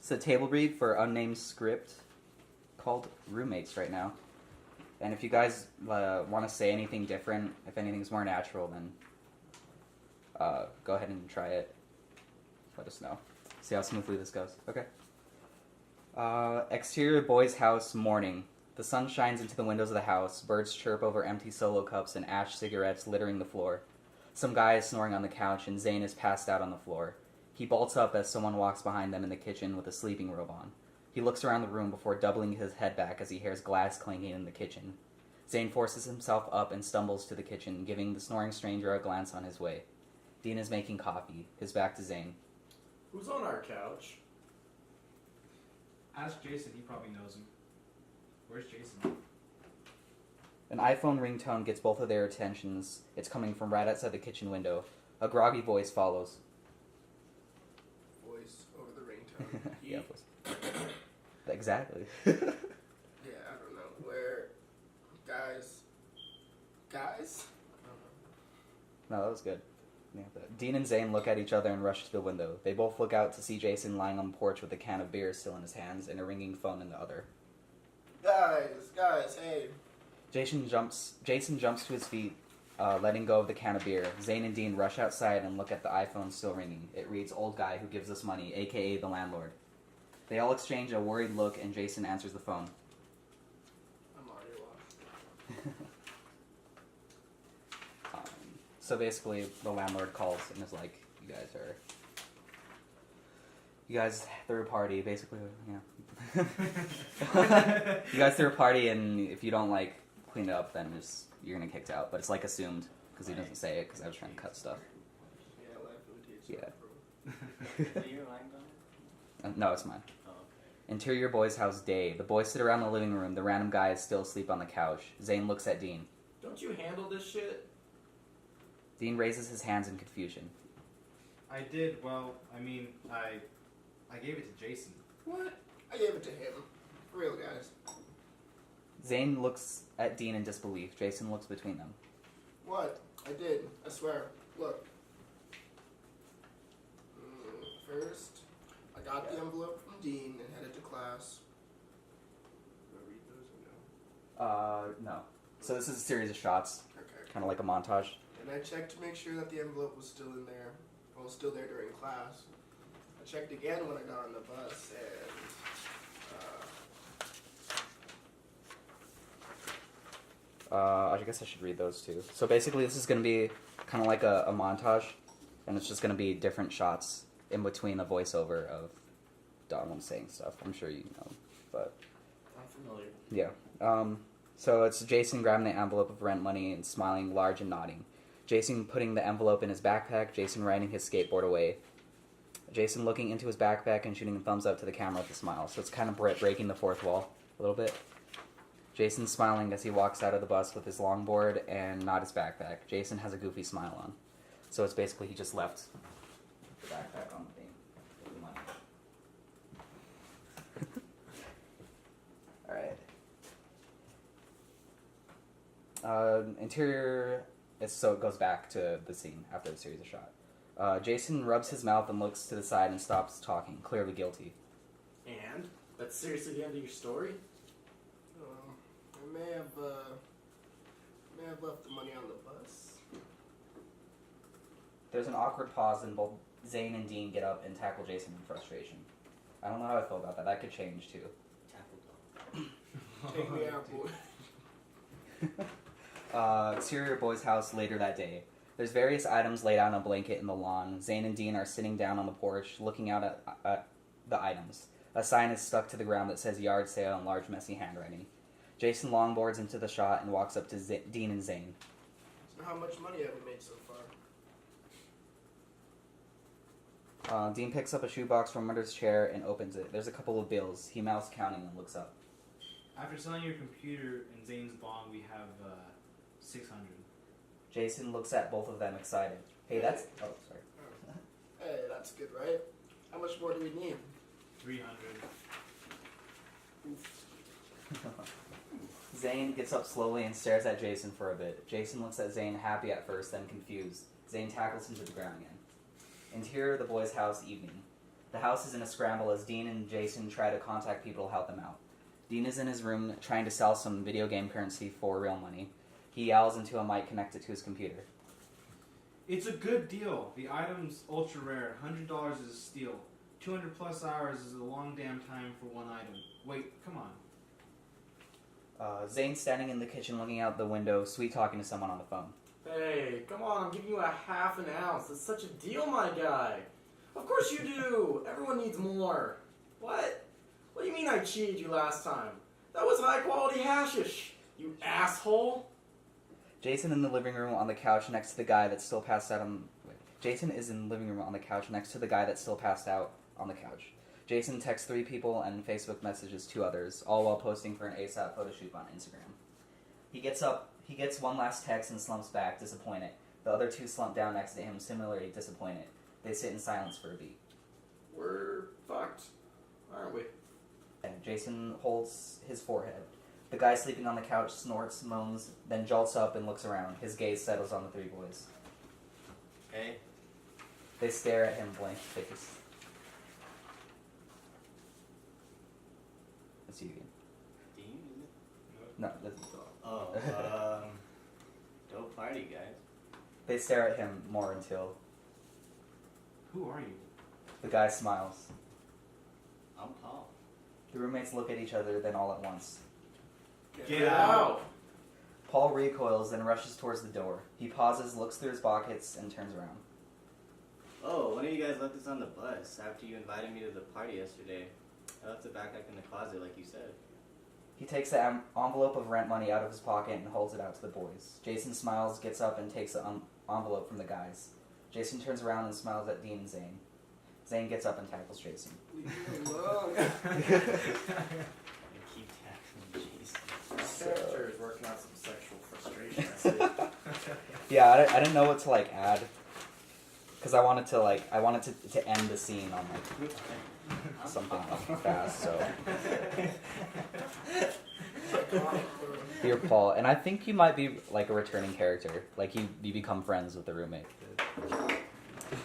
It's a table read for unnamed script called Roommates right now. And if you guys want to say anything different, if anything's more natural, then go ahead and try it. Let us know. See how smoothly this goes. Okay. Exterior boy's house, morning. The sun shines into the windows of the house. Birds chirp over empty solo cups and ash cigarettes littering the floor. Some guy is snoring on the couch and Zane is passed out on the floor. He bolts up as someone walks behind them in the kitchen with a sleeping robe on. He looks around the room before doubling his head back as he hears glass clanging in the kitchen. Zane forces himself up and stumbles to the kitchen, giving the snoring stranger a glance on his way. Dean is making coffee, his back to Zane. Who's on our couch? Ask Jason, he probably knows him. Where's Jason? An iPhone ringtone gets both of their attentions. It's coming from right outside the kitchen window. A groggy voice follows. Voice over the ringtone. Yeah, voice. Exactly. Yeah, I don't know. Where? Guys? No, that was good. Yeah, Dean and Zane look at each other and rush to the window. They both look out to see Jason lying on the porch with a can of beer still in his hands and a ringing phone in the other. Guys, hey. Jason jumps to his feet, letting go of the can of beer. Zane and Dean rush outside and look at the iPhone still ringing. It reads, "Old guy who gives us money, a.k.a. the landlord." They all exchange a worried look and Jason answers the phone. I'm already lost. So basically, the landlord calls and is like, you guys threw a party, basically, yeah. You guys threw a party, and if you don't, clean it up, then you're gonna get kicked out. But it's, assumed, because he doesn't say it, because I was trying to cut stuff. Yeah, life imitates Yeah. Are you lying on it? No, it's mine. Oh, okay. Interior boy's house, day. The boys sit around the living room. The random guy is still asleep on the couch. Zane looks at Dean. Don't you handle this shit? Dean raises his hands in confusion. I did, well, I mean, I gave it to Jason. What? I gave it to him. For real, guys. Zane looks at Dean in disbelief. Jason looks between them. What? I did. I swear. Look. First, I got the envelope from Dean and headed to class. Do I read those or no? No. So this is a series of shots, Okay. kind of like a montage. And I checked to make sure that the envelope was still in there. Well, still there during class. I checked again when I got on the bus, and I guess I should read those too. So basically, this is going to be kind of like a montage, and it's just going to be different shots in between the voiceover of Donald saying stuff. I'm sure you know, but I'm familiar. yeah. So it's Jason grabbing the envelope of rent money and smiling large and nodding. Jason putting the envelope in his backpack. Jason riding his skateboard away. Jason looking into his backpack and shooting a thumbs up to the camera with a smile. So it's kind of breaking the fourth wall a little bit. Jason smiling as he walks out of the bus with his longboard and not his backpack. Jason has a goofy smile on. So it's basically he just left the backpack on the thing with the money. Alright. Interior, so it goes back to the scene after the series of shot. Jason rubs his mouth and looks to the side and stops talking, clearly guilty. And? That's seriously the end of your story? I may have left the money on the bus. There's an awkward pause and both Zane and Dean get up and tackle Jason in frustration. I don't know how I feel about that. That could change too. Take me out, boy. Exterior boy's house later that day. There's various items laid out on a blanket in the lawn. Zane and Dean are sitting down on the porch looking out at the items. A sign is stuck to the ground that says yard sale in large messy handwriting. Jason longboards into the shot and walks up to Dean and Zane. So how much money have we made so far? Dean picks up a shoebox from under his chair and opens it. There's a couple of bills. He mouths counting and looks up. After selling your computer and Zane's bond, we have 600. Jason looks at both of them excited. Hey, that's... Oh, sorry. Hey, that's good, right? How much more do we need? 300. Zane gets up slowly and stares at Jason for a bit. Jason looks at Zane, happy at first, then confused. Zane tackles him to the ground again. Interior of the boys' house, evening. The house is in a scramble as Dean and Jason try to contact people to help them out. Dean is in his room trying to sell some video game currency for real money. He yells into a mic connected to his computer. It's a good deal. The item's ultra rare. $100 is a steal. 200 plus hours is a long damn time for one item. Wait, come on. Zane's standing in the kitchen looking out the window, sweet talking to someone on the phone. Hey, come on, I'm giving you a half an ounce. It's such a deal, my guy. Of course you do. Everyone needs more. What? What do you mean I cheated you last time? That was high quality hashish, you asshole. Jason in the living room on the couch next to the guy that's still passed out on... Jason is in the living room on the couch next to the guy that's still passed out on the couch. Jason texts 3 people and Facebook messages 2 others, all while posting for an ASAP photo shoot on Instagram. He gets up, he gets one last text and slumps back, disappointed. The other 2 slump down next to him, similarly disappointed. They sit in silence for a beat. We're fucked, aren't we? And Jason holds his forehead. The guy sleeping on the couch snorts, moans, then jolts up and looks around. His gaze settles on the 3 boys. Hey. They stare at him blank face. That's you again. Dean, is it? No, that's... Oh, dope party, guys. They stare at him more until Who are you? the guy smiles. I'm Paul. The roommates look at each other, then all at once. Get out. Paul recoils, then rushes towards the door. He pauses, looks through his pockets, and turns around. Oh, one of you guys left this on the bus after you invited me to the party yesterday. I left the backpack in the closet like you said. He takes the envelope of rent money out of his pocket and holds it out to the boys. Jason smiles, gets up, and takes the envelope from the guys. Jason turns around and smiles at Dean and Zane. Zane gets up and tackles Jason. Leave me alone. I keep tackling Jason. My character is working out some sexual frustration, I see. Yeah, I didn't know what to, like, add. Because I wanted to end the scene on, like, something like fast, so... Dear Paul, and I think you might be, like, a returning character. Like, you become friends with the roommate.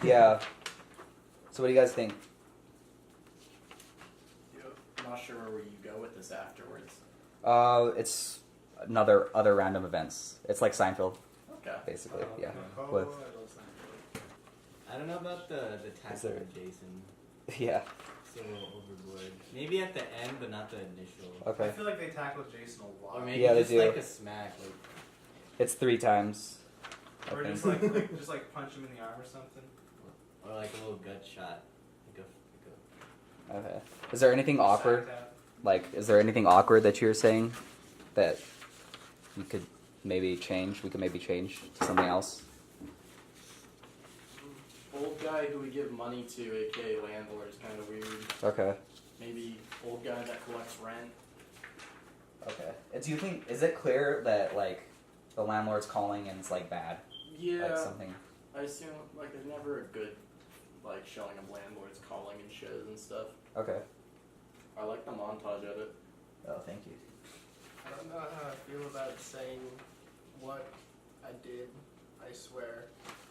Yeah. So what do you guys think? I'm not sure where you go with this afterwards. It's other random events. It's like Seinfeld, Okay. basically, yeah. Oh, With, I don't know about the Is there- tackle with Jason. yeah, It's a little overboard. Maybe at the end, but not the initial. I okay. feel like they tackled Jason a lot. Or maybe Yeah, they just do. like a smack. Like, It's 3 times. I Or think. just like just like punch him in the arm or something. or like a little gut shot. Okay. Is there anything awkward? Sack that. Like, is there anything awkward that you're saying that you could maybe change? We could maybe change to something else? Old guy who we give money to, aka landlord, is kind of weird. Okay. Maybe old guy that collects rent. Okay. Do you think, is it clear that, like, the landlord's calling and it's, like, bad? Yeah, Like, something. I assume, like, there's never a good, like, showing of landlords calling in shows and stuff. Okay. I like the montage of it. Oh, thank you. I don't know how I feel about saying what I did. I swear.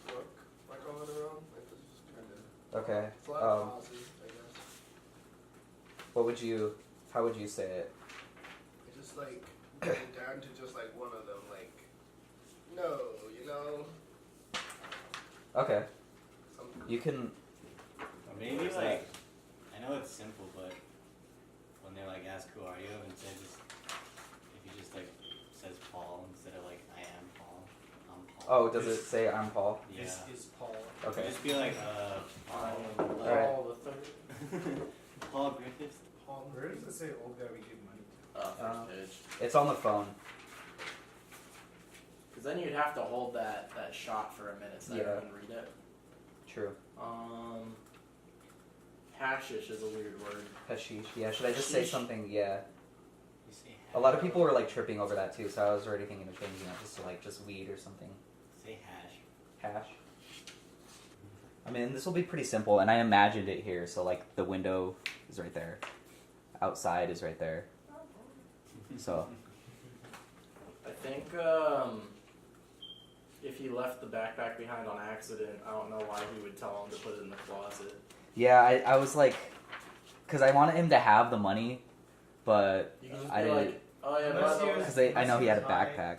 Look, like all in a row. Like this is kind of. Okay. It's a lot of pauses, I guess. How would you say it? I just like getting down to just like one of them. Like, no, you know. Okay. Something. You can, Or maybe like, I know it's simple, but when they like ask who are you, instead just if you just like says Paul instead of like I am Paul, I'm Paul. oh, does it say I'm Paul? Yeah. Is Paul. Okay. Just be like Paul. Alright. Paul the third. Paul Griffiths. Paul. Where does it say old guy we give money to? First page. It's on the phone. Because then you'd have to hold that shot for a minute so Yeah. everyone can read it. True. Hashish is a weird word. Hashish. Yeah, should I just say Hashish. something? Yeah. You say A lot of people were like tripping over that too, so I was already thinking of changing it just to like just weed or something. Say hash. Hash. I mean, this will be pretty simple, and I imagined it here, so like the window is right there. Outside is right there. So, I think if he left the backpack behind on accident, I don't know why he would tell him to put it in the closet. Yeah, I was like, because I wanted him to have the money, but You can just I be didn't, like, oh yeah, Unless by the he way. was- because I know he had a backpack.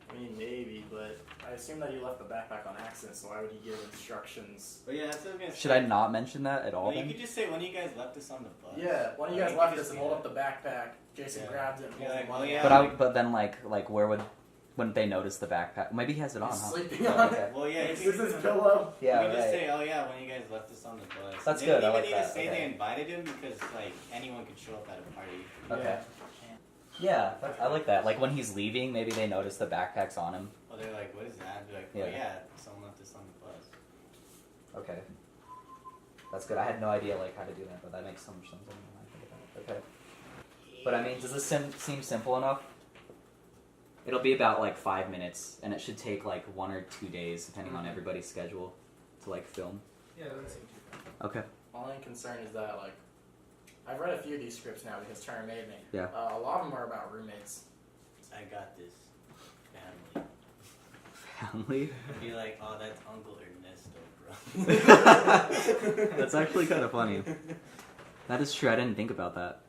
I mean, maybe, but I assume that he left the backpack on accident, so why would he give instructions? But yeah, that's what I was gonna say. Should I not mention that at all Well, you then? could just say when you guys left us on the bus. Yeah, one of you Like, guys you left could us just and be hold like- up the backpack. Jason Yeah. grabs it and Be pulls like, the well, money yeah. out. But then like where wouldn't they notice the backpack? Maybe he has it on, He's huh? sleeping Oh, on okay. it. Well, yeah, This you is could, his pillow. Yeah, you could just right. say, oh yeah, when you guys left us on the bus. That's They good, I don't like even need that, to say okay. they invited him because like anyone could show up at a party. Okay. Yeah, I like that. Like when he's leaving, maybe they notice the backpack's on him. Well, they're like, what is that? Be like, Yeah. well, yeah, someone left us on the bus. Okay. That's good. I had no idea like how to do that, but that makes so much sense when I think about it. Okay. But I mean, does this seem simple enough? It'll be about like 5 minutes, and it should take like 1 or 2 days, depending on everybody's schedule, to like film. Yeah, it doesn't seem too bad. Okay. My only concern is that, like, I've read a few of these scripts now because Turner made me. Yeah. A lot of them are about roommates. I got this. Family. Family? Be like, oh, that's Uncle Ernesto, bro. That's actually kind of funny. That is true. I didn't think about that.